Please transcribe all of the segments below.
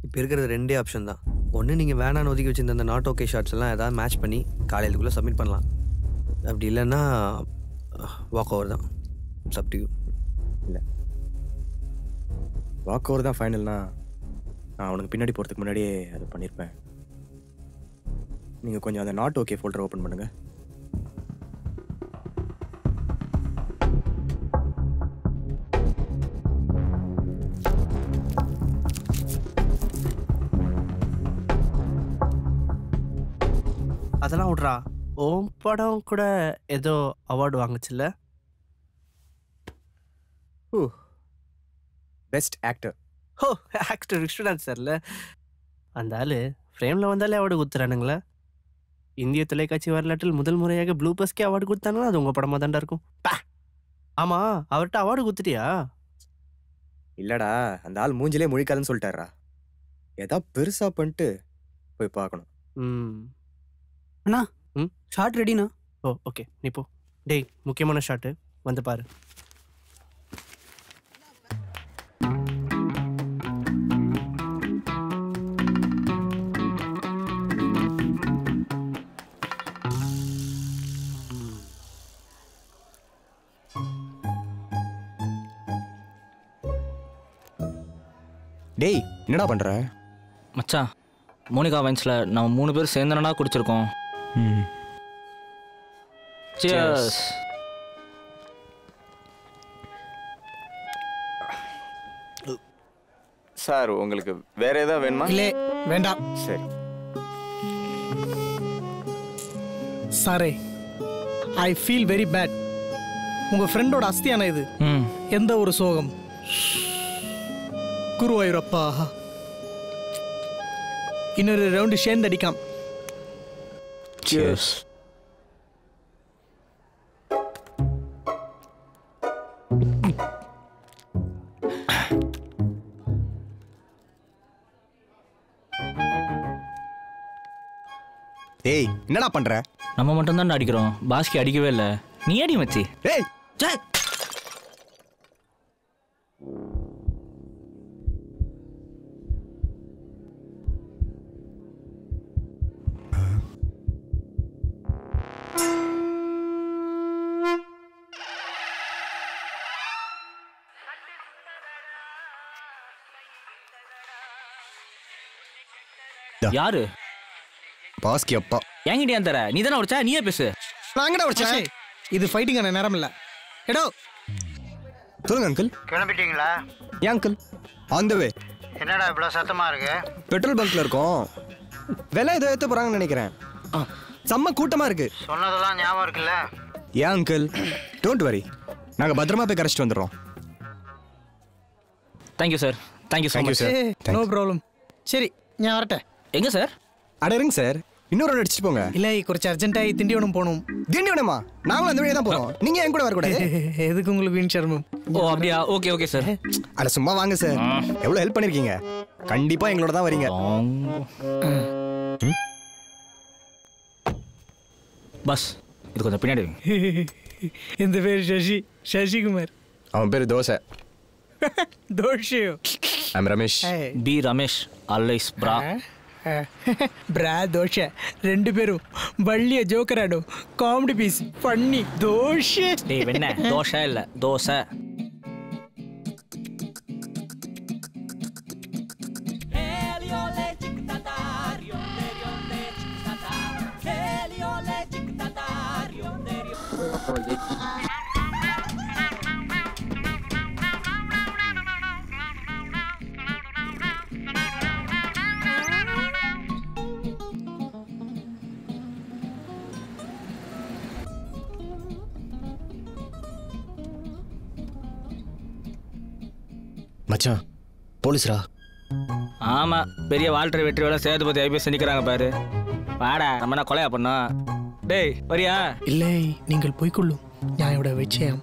இப்போ இருக்கிறது ரெண்டே ஆப்ஷன் தான். ஒன்று நீங்கள் வேணான்னு ஒதுக்கி வச்சிருந்த அந்த நாட் ஓகே ஷார்ட்ஸ் எல்லாம் ஏதாவது மேட்ச் பண்ணி காலையிலுக்குள்ளே சப்மிட் பண்ணலாம். அப்படி இல்லைன்னா வாக் ஓவர் தான். சப்டியூ இல்லை, வாக் ஓவர் தான் ஃபைனல்னா நான் அவனுக்கு பின்னாடி போகிறதுக்கு முன்னாடியே அதை பண்ணியிருப்பேன். நீங்கள் கொஞ்சம் அந்த நாட் ஓகே ஃபோல்டர் ஓப்பன் பண்ணுங்கள். அதெல்லாம் விட்றா. ஓம் படம் கூட ஏதோ அவார்டு வாங்குச்சுல்ல? Best actor. ஓ, ஆக்டர் விஷ்ணுநாத் சார்ல. அந்த ஆள் ஃப்ரேமில் வந்தாலே அவார்டு கொடுத்துறானுங்களே. இந்திய தொலைக்காட்சி வரலாற்றில் முதல் முறையாக ப்ளூ பஸ்கே அவார்டு கொடுத்தாங்கன்னா அது உங்கள் படமாக தாண்டா இருக்கும். ஆமாம், அவர்கிட்ட அவார்டு கொடுத்துட்டியா? இல்லைடா, அந்த ஆள் மூஞ்சிலே முழிக்காதுன்னு சொல்லிட்டாரா. ஏதா பெருசாக பண்ணிட்டு போய் பார்க்கணும். அண்ணா ஷார்ட் ரெடிண்ணா. ஓ ஓகே, நீ போ. டேய், முக்கியமான ஷாட்டு வந்து பாரு. டேய், என்னடா பண்ற? மச்சான், மோனிகா வைன்ஸ்ல நம்ம 3 பேர் சேர்ந்தனா குடிச்சிருக்கோம். Cheers. சார், உங்களுக்கு வேற ஏதாவது வேணுமா? இல்லை, வேண்டாம். சரி சாரே, ஐ ஃபீல் வெரி பேட். உங்க ஃப்ரெண்டோட அஸ்தியான இது. எந்த ஒரு சோகம். குருவாயூரப்பா, இன்னொரு ரவுண்டு சேர்ந்து அடிக்காம். Cheers. டேய், என்னடா பண்ற? நம்ம மட்டும் தான் அடிக்கிறோம், பாஸ்கி அடிக்கவே இல்லை. நீ அடி மச்சி. டேய், யாரு? பாஸ்கி அப்பா. என்கிட்ட ஏன் தர? நீ தானே உடைச்சா, நீயே பேசு. நான் எங்கடா உடைச்சேன்? இது ஃபைட்டிங்கான நேரம் இல்லை. எடோ, சொல்லுங்க அங்கிள். கிளம்பிட்டீங்களா? ஏன் அங்கிள்? ஆன் த வே. என்னடா இவ்வளோ சத்தமாக இருக்கு? பெட்ரோல் பங்க்ல இருக்கோம். விலை ஏதோ ஏற்ற போறாங்கன்னு நினைக்கிறேன். செம்ம கூட்டமா இருக்கு. சொன்னதெல்லாம் ஞாபகம் இருக்குல்ல? ஏன் அங்கிள்? டோன்ட் வரி, நாங்கள் பத்திரமா போய் கரைச்சிட்டு வந்துடுறோம். Thank you sir. Thank you so much. No problem. சரி, நான் வரட்டேன். எங்க சார்? அட இருங்க சார், இன்னொரு ரவுண்ட் அடிச்சுட்டு போங்க. இல்லை, கொஞ்சம் அர்ஜென்ட்டாகி திண்டிவனம் போகணும். திண்டிவனமா? நாங்களும் அந்த வழியே தான் போகிறோம். நீங்கள் என் கூட வரக்கூடாது. எதுக்கு உங்களுக்கு வீண் சர்மம்? ஓ அப்படியா? Okay okay sir. அட சும்மா வாங்க சார், எவ்வளோ ஹெல்ப் பண்ணியிருக்கீங்க. கண்டிப்பாக எங்களோட தான் வரீங்க. பஸ் இது கொஞ்சம் பின்னாடி. இந்த பேர் சசிகுமார். அவன் பேர் தோசை. தோஷியோ. ஐம் ரமேஷ். பி ரமேஷ் அல்லைஸ் பிரா. பிரா தோஷ, ரெண்டு பேரும் வள்ளிய ஜோக்கராடும். காமெடி பீஸ் பண்ணி தோஷ. டேய் வெண்ண, தோசை இல்ல தோசை. மச்சான், போலீஸ்ரா? ஆமா, பெரிய வால்டர் வெற்றி வேலை சேதுபதி ஐபிஎஸ் நிக்கிறாங்க பாரு. வாடா, நம்ம என்ன கொலையா பண்ணோம்? டேய் வரியா? இல்லை, நீங்கள் போய்கொள்ளும். ஞாயோட விஷயம்.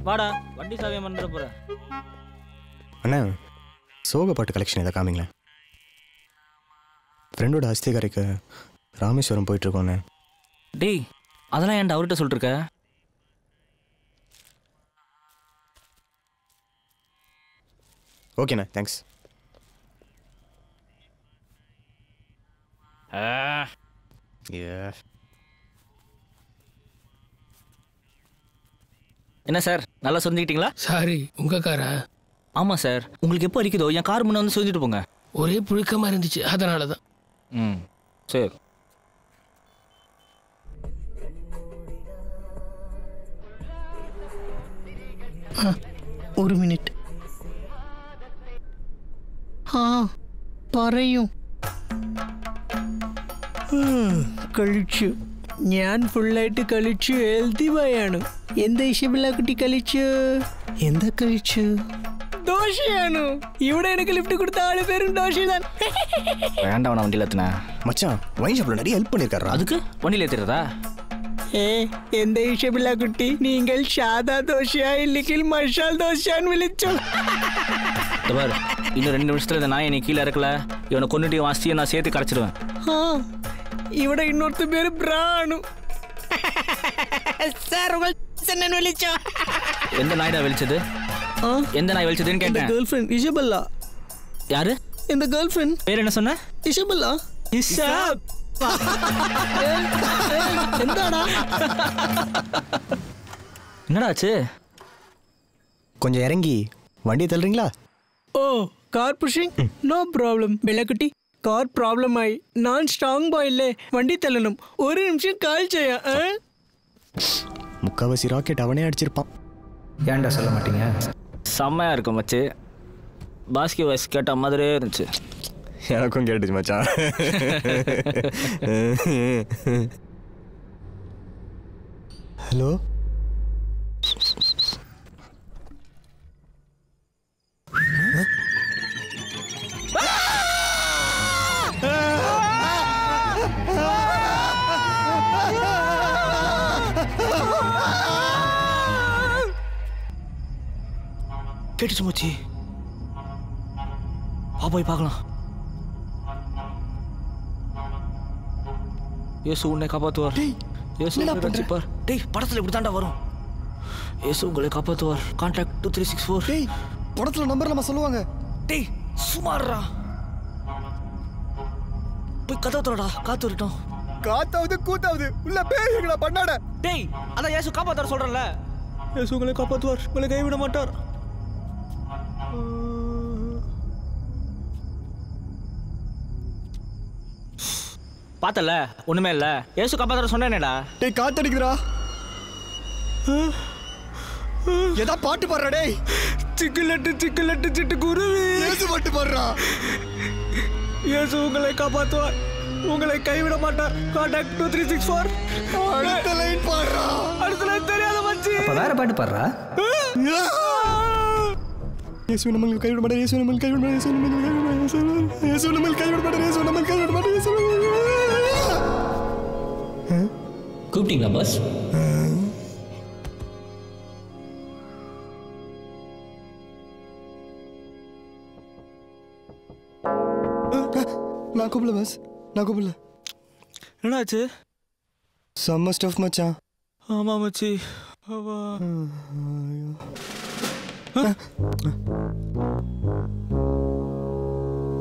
வாடா, வண்டி சாவியம் பண்ண போற. அண்ணா, சோக பாட்டு கலெக்ஷன் எதை காமிங்களேன். ஃப்ரெண்டோட அஸ்திகாரிக்கு ராமேஸ்வரம் போயிட்டு இருக்கோண்ணே. டேய், அதெல்லாம் ஏன்டா அவர்கிட்ட சொல்லிட்டு இருக்க? ஓகேண்ணா, தேங்க்ஸ். என்ன சார் நல்லா சொந்திக்கிட்டீங்களா? சாரி, உங்க காரா? ஆமாம் சார். உங்களுக்கு எப்போ அடிக்குதோ என் கார் முன்னே வந்து சொல்லிட்டு போங்க. ஒரே புழுக்கமாக இருந்துச்சு, அதனால தான். ம் சரி. ഒരു മിനിറ്റ്. പറയൂ. കഴിച്ചു. ഞാൻ ഫുള്ളായിട്ട് കഴിച്ചു. ഹെൽത്തി ബോയാണ്. എന്താ ഇഷ്ടമില്ല കുട്ടി കഴിച്ചു? എന്താ കഴിച്ചു? ദോശയാണ്. ഇവിടെ എനിക്ക് ലിഫ്റ്റ് കൊടുത്ത ആള് പേരും ദോശ. வேண்டாம், நான் வண்டியில் ஏற்றினேன். மச்சான் வைன் ஷாப்ல நிறைய ஹெல்ப் பண்ணிருக்காரு. அதுக்கு வண்டியில் ஏற்றிடுறதா? എന്താ ഇഷ്ടമില്ല കുട്ടി? നിങ്ങൾ സാദാ ദോശയാ ഇല്ലെങ്കിൽ മസാല ദോശയാന്ന് വിളിച്ചു. இன்னும் 2 நிமிஷத்துல இந்த நாயை நீ கீழே இருக்கல, இவனை கொண்டுட்டு வாசியை நான் சேர்த்து கரைச்சிடுவேன். ഇവിടെ ഇന്നொருத்த പേര് ബ്രാണു. സാർ என்ன വിളിച്ചോ? எந்த நாய்டா வெளிச்சது? எந்த நாய் வெளிச்சதுன்னு கேட்டேன். Girl friend Isabella. யாரு இந்த கேர்ள் ஃப்ரெண்ட்? பேர் என்ன சொன்ன? இசபெல்லா. இசப். എന്താടാ? என்னடா ஆச்சு? கொஞ்சம் இறங்கி வண்டியை தள்ளுறீங்களா? Oh car pushing no problem. ബെല്ലക്കുട്ടി കാർ പ്രോബ്ലം ആയി. ഞാൻ സ്ട്രോങ് ബോയ് അല്ലേ, വണ്ടി തള്ളണം. ഒരു നിമിഷം കാൽ ചെയ്യാം. முக்காவாசி ராக்கெட் அவனே அடிச்சிருப்பான். ஏன்டா சொல்ல மாட்டீங்க? செம்மையா இருக்கும் மச்சி. பாஸ்கி வாய்ஸ் கேட்ட மாதிரியே இருந்துச்சு. எனக்கும் கேட்டுச்சு மச்சான். ஹலோ, கேட்டுச்சு மச்சி. வா போய் பார்க்கலாம். இயேசு உன்னை காப்பாற்றுவார். இயேசு உன்னை ரட்சிப்பார். டேய், படத்துல இப்படி தாண்டா வரும். இயேசு உங்களை காப்பாற்றுவார். கான்டாக்ட் 2364. டேய், படத்துல நம்பர் நம்ம சொல்லுவாங்க. டேய் சுமாரா, போய் கதவு திறடா, காத்து வரட்டும். காத்தாவது கூத்தாவது உள்ள பேய்களா பண்ணாட. டேய், அதான் இயேசு காப்பாற்றுவார் சொல்றேன்ல. இயேசு உங்களை காப்பாற்றுவார், உங்களை கைவிட மாட்டார். பார்த்தல, ஒண்ணுமே இல்ல. இயேசு காப்பாற்றுற சொன்னேனேடா. டேய், காத்தடிக்குதுடா. ஏதா பாட்டு பாடுறா. டேய், சிக்கலட்டு சிக்கலட்டு சிட்டு குருவி. இயேசு பாட்டு பாடுறா. இயேசு உங்களை காப்பாற்றுவார், உங்களை கைவிட மாட்டார். கான்டாக்ட் 2364. அடுத்த லைன் பாடுறா. அடுத்த லைன் தெரியாத மச்சி. அப்ப வேற பாட்டு பாடுறா. இயேசு நம்மை கைவிட மாட்டார். இயேசு நம்மை கைவிட மாட்டார். இயேசு நம்மை கைவிட மாட்டார். இயேசு நம்மை கைவிட மாட்டார். இயேசு நம்மை கைவிட மாட்டார். இயேசு கூப்பிட்டீங்களா பாஸ்? நான் கூப்பிடல பாஸ், நான் கூப்பிடல. என்னாச்சு? செம்ம ஸ்டஃப் மச்சான். ஆமா மச்சி.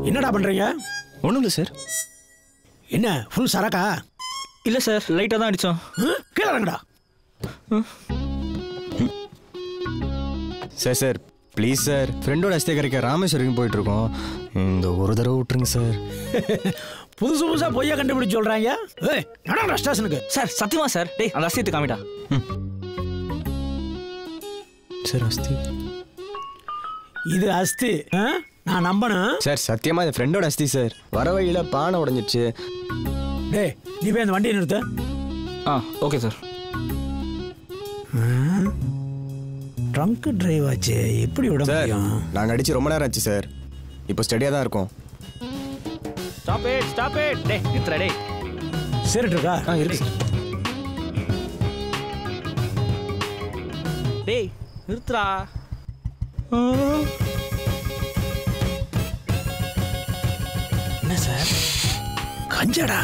என்னடா பண்றீங்க? ஒன்றும் இல்லை சார். என்ன ஃபுல் சரக்கா? இல்ல சார், லைட்டா தான் அடிச்சோம். கீழே இறங்குடா. சார் சார் ப்ளீஸ் சார், ஃப்ரெண்டோட அஸ்தே கரைக்க ராமேஸ்வரம் போயிட்டு இருக்கோம். இந்த ஒரு தடவை விட்டுருங்க சார். புதுசு புதுசா பொய்யா கண்டுபிடிச்சு சொல்றாங்க. ஏய், நடங்கடா ஸ்டேஷனுக்கு. சார் சத்தியமா சார். டேய், அந்த அஸ்தியத்தை காமிடா. சார் அஸ்தி, இது அஸ்தி. நான் நம்பணும். சார் சத்தியமா இந்த ஃப்ரெண்டோட அஸ்தி சார். வர வழியில பானை உடஞ்சிச்சு. டேய், நீ போய் அந்த வண்டியை நிறுத்த. Okay sir. ட்ரங்க் டிரைவ் ஆச்சு, எப்படி விட சார் முடியும்? நாங்கள் அடிச்சு ரொம்ப நேரம் ஆச்சு சார். இப்போ ஸ்டடியாக தான் இருக்கோம். Stop it, stop it. டேய் நிறுத்துடா. டேய் சரிட்டு இருக்கா? இருக்கு சார். டேய் நிறுத்துடா. என்ன சார்? கஞ்சடா.